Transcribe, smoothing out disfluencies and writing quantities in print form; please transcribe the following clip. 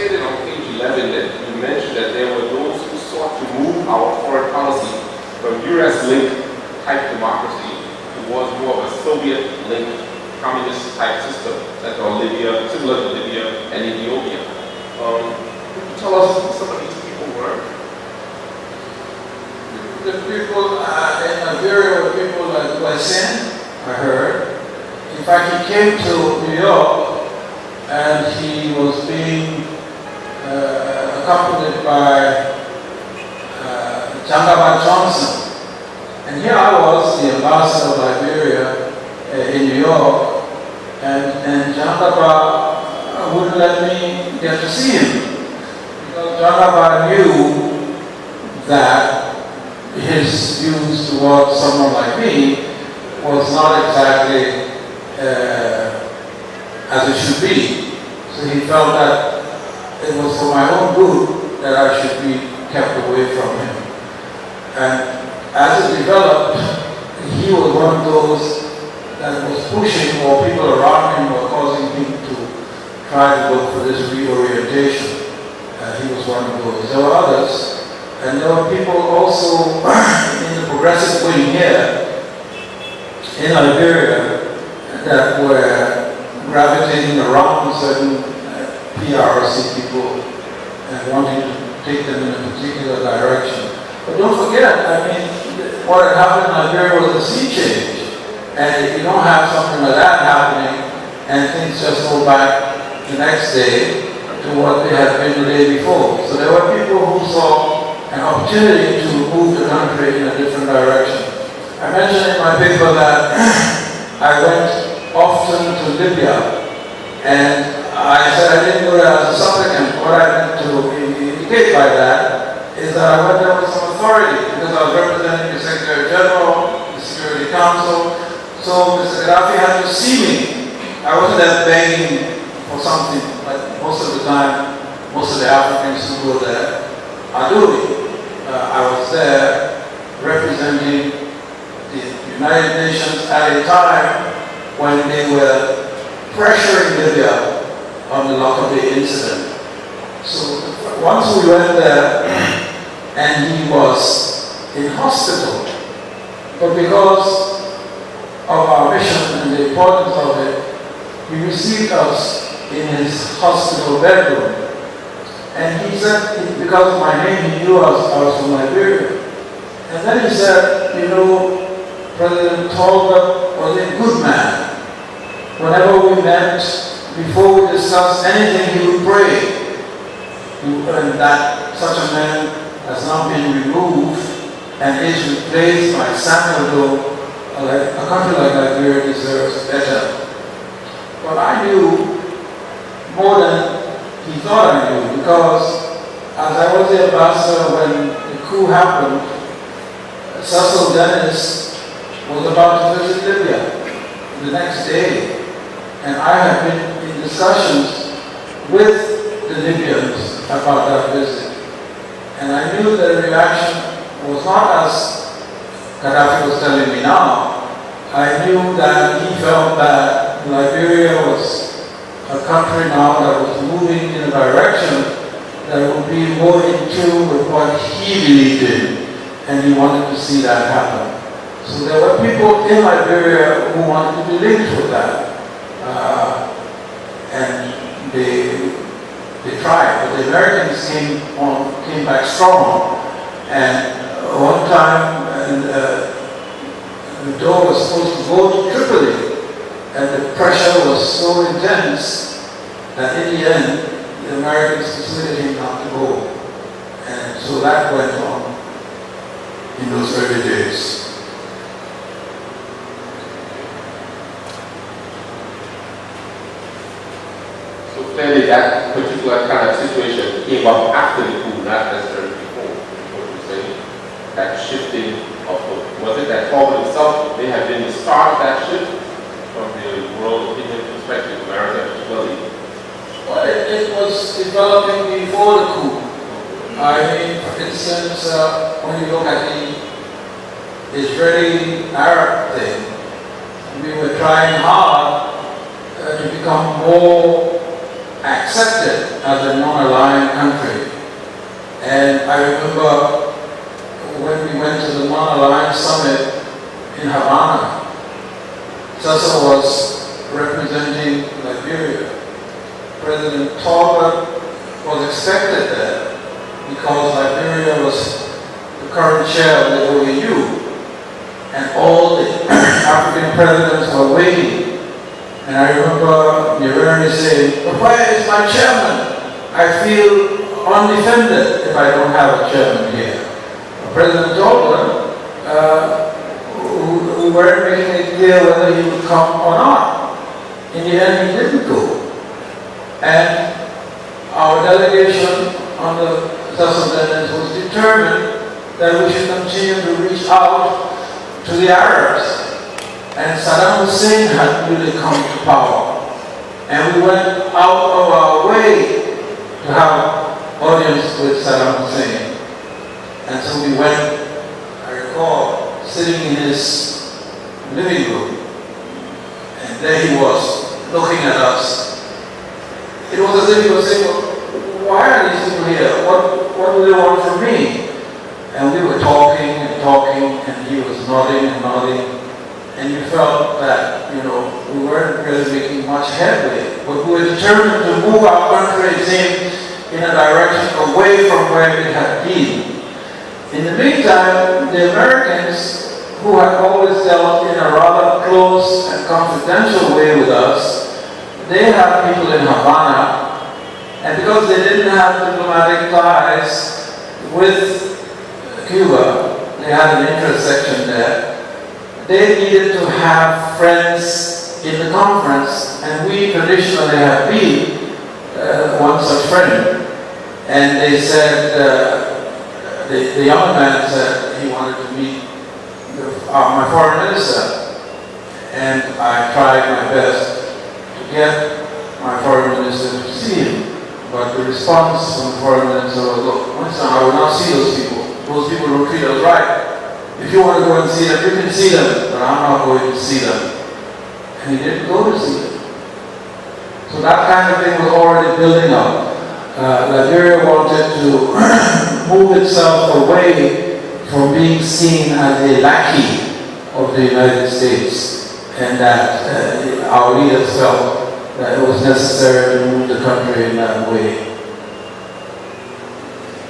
stated on page 11 that you mentioned that there were those who sought to move our foreign policy from US-linked type democracy towards more of a Soviet-linked communist type system, like Libya, similar to Libya and Ethiopia. Could you tell us who some of these people were? The people in Liberia were people like Winston, I heard. In fact, he came to New York and he was being accompanied by Johnson. And here I was, the ambassador of Liberia in New York, and Jangaba wouldn't let me get to see him. Because Jangaba knew that his views towards someone like me was not exactly as it should be. So he felt that it was for my own good that I should be kept away from him. And as it developed, he was one of those that was pushing, or people around him were causing him to try to go for this reorientation. He was one of those. There were others. And there were people also in the progressive wing here in Liberia that were gravitating around certain TRC people and wanting to take them in a particular direction. But don't forget, I mean, what had happened in Liberia was a sea change. And if you don't have something like that happening and things just go back the next day to what they had been the day before. So there were people who saw an opportunity to move the country in a different direction. I mentioned in my paper that I went often to Libya, and I said I didn't go there as a supplicant. What I meant to indicate by that is that I went there with some authority, because I was representing the Secretary General, the Security Council, so Mr. Gaddafi had to see me. I wasn't there begging for something, like most of the time, most of the Africans who were there are doing. I was there representing the United Nations at a time when they were pressuring Libya on the Lockerbie incident. So once we went there and he was in hospital, but because of our mission and the importance of it, he received us in his hospital bedroom. And he said, because of my name, he knew I was from Liberia. And then he said, you know, President Talbot was a good man. Whenever we met, before we discussed anything, he would pray. And that such a man has now been removed and is replaced by Samuel Doe. A country like Liberia deserves better. But I knew more than he thought I knew, because as I was the ambassador when the coup happened, Cecil Dennis was about to visit Libya the next day, and I had been in discussions with the Libyans about that visit. And I knew the reaction was not as Gaddafi was telling me now. I knew that he felt that Liberia was a country now that was moving in a direction that would be more in tune with what he believed in, and he wanted to see that happen. So there were people in Liberia who wanted to be linked with that, and they tried, but the Americans came back strong. And one time, Doe was supposed to go to Tripoli, and the pressure was so intense that in the end, the Americans persuaded him not to go. And so that went on in those early days. So clearly that particular kind of situation came up after the coup, not necessarily before, what you say. That shifting of, was it that Talbot himself may have been the start of that shift? From the world opinion perspective, America particularly? Well, it was developing before the coup. I mean, for instance, when you look at the Israeli-Arab thing, we were trying hard to become more accepted as a non-aligned country. And I remember when we went to the non-aligned summit in Havana, Sasa was representing Liberia. President Tubman was expected there because Liberia was the current chair of the OAU, and all the African presidents were waiting. And I remember Nyerere saying, "But where is my chairman? I feel undefended if I don't have a chairman here." President Tubman, we weren't making it clear whether he would come or not. In the end, he didn't go. And our delegation on the Sassanidans was determined that we should continue to reach out to the Arabs. And Saddam Hussein had really come to power. And we went out of our way to have audience with Saddam Hussein. And so we went, I recall, sitting in his living room. And there he was, looking at us. It was as if he was saying, "Well, why are these people here? What do they want from me?" And we were talking and talking, and he was nodding and nodding. And you felt that, we weren't really making much headway. But we were determined to move our country, it seemed, in a direction away from where we had been. In the meantime, the Americans, who had always dealt in a rather close and confidential way with us, they had people in Havana, and because they didn't have diplomatic ties with Cuba, they had an interest section there. They needed to have friends in the conference, and we traditionally have been one such friend. And they said, the young man said he wanted to meet my foreign minister, and I tried my best to get my foreign minister to see him. But the response from the foreign minister was, "Look, Winston, I will not see those people. Those people don't treat us right. If you want to go and see them, you can see them, but I'm not going to see them." And he didn't go to see them. So that kind of thing was already building up. Liberia wanted to move itself away from being seen as a lackey of the United States, and that our leaders felt that it was necessary to move the country in that way.